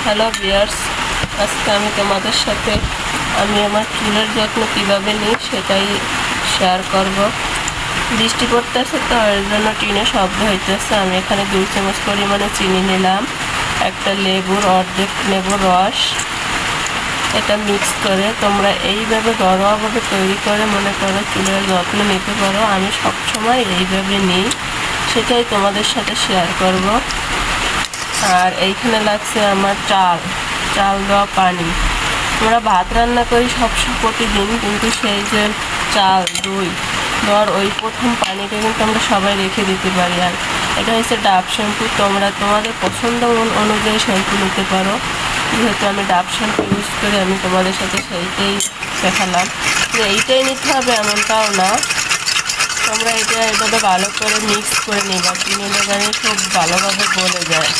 Hello viewers, আজকে আমি তোমাদের সাথে আমার চুলের যত্ন কীভাবে নিই সেটাই শেয়ার করব। বৃষ্টি পড়তেছে তো এর জন্য টিনে শব্দ হইতেছে। আমি এখানে 2 চামচ পরিমাণে চিনি নিলাম, একটা লেবুর অর্ধেক লেবুর রস, এটা মিক্স করে তোমরা এইভাবে ঘরোয়াভাবে তৈরি করে মনে করো চুলের যত্ন নিতে পারো। আমি সবসময় এইভাবে নিই, সেটাই তোমাদের সাথে শেয়ার করব। আর এইখানে লাগছে আমার চাল দেওয়া পানি। আমরা ভাত রান্না করি প্রতিদিন, কিন্তু সেই যে চাল দই দেওয়ার ওই প্রথম পানিটা কিন্তু আমরা সবাই রেখে দিতে পারি। আর এটা হচ্ছে ডাব শ্যাম্পু, তোমরা তোমাদের পছন্দ অনুযায়ী শ্যাম্পু নিতে পারো। যেহেতু আমি ডাব শ্যাম্পু ইউজ করি, আমি তোমাদের সাথে সেইটাই দেখালাম। যে এইটাই নিতে হবে এমনটাও না, তোমরা এটা এভাবে ভালো করে মিক্স করে নিবা, চিনি লাগানি খুব ভালোভাবে গলে যায়।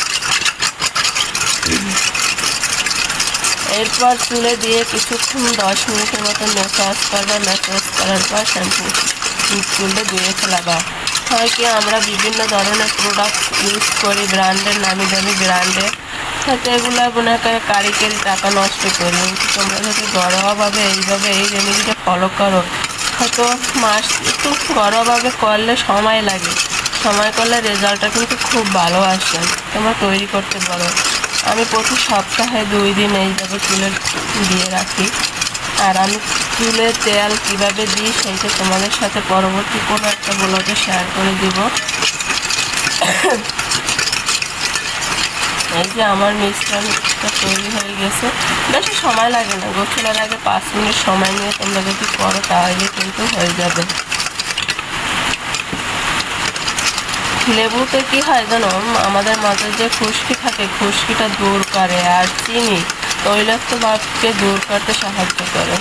এরপর চুলে দিয়ে কিছুক্ষণ 10 মিনিটের মতো ম্যাসাজ করবে। ম্যাসাজ করার পর শ্যাম্পু চুলে ধুয়ে ফেলাবা। হয় কি আমরা বিভিন্ন ধরনের প্রোডাক্ট ইউজ করি, ব্র্যান্ডের, নামি দামি ব্র্যান্ডের, হয়তো এগুলো মনে করে কারিগরি টাকা নষ্ট করি। কিন্তু তোমরা যদি ঘরোয়াভাবে এইভাবে এই রেমেডিটা ফলো করো, হয়তো একটু ঘরোয়াভাবে করলে সময় লাগে, সময় করলে রেজাল্টটা কিন্তু খুব ভালো আসে, তোমরা তৈরি করতে পারো। আমি প্রতি সপ্তাহে 2 দিন এইভাবে চুলে দিয়ে রাখি। আর আমি চুলে তেল কীভাবে দিই সেইটা তোমাদের সাথে পরবর্তী কোনো একটা ব্লগে শেয়ার করে দিব। এই যে আমার মিশ্রণটা তৈরি হয়ে গেছে, বেশি সময় লাগে না, গোসলের আগে 5 মিনিট সময় নিয়ে তোমরা যদি করো তাহলে কিন্তু হয়ে যাবে। লেবুতে কি হয় জানো, আমাদের মাঝে যে খুশকি থাকে, খুশকিটা দূর করে, আর চিনি তৈলাক্ত ভাবকে দূর করতে সাহায্য করে।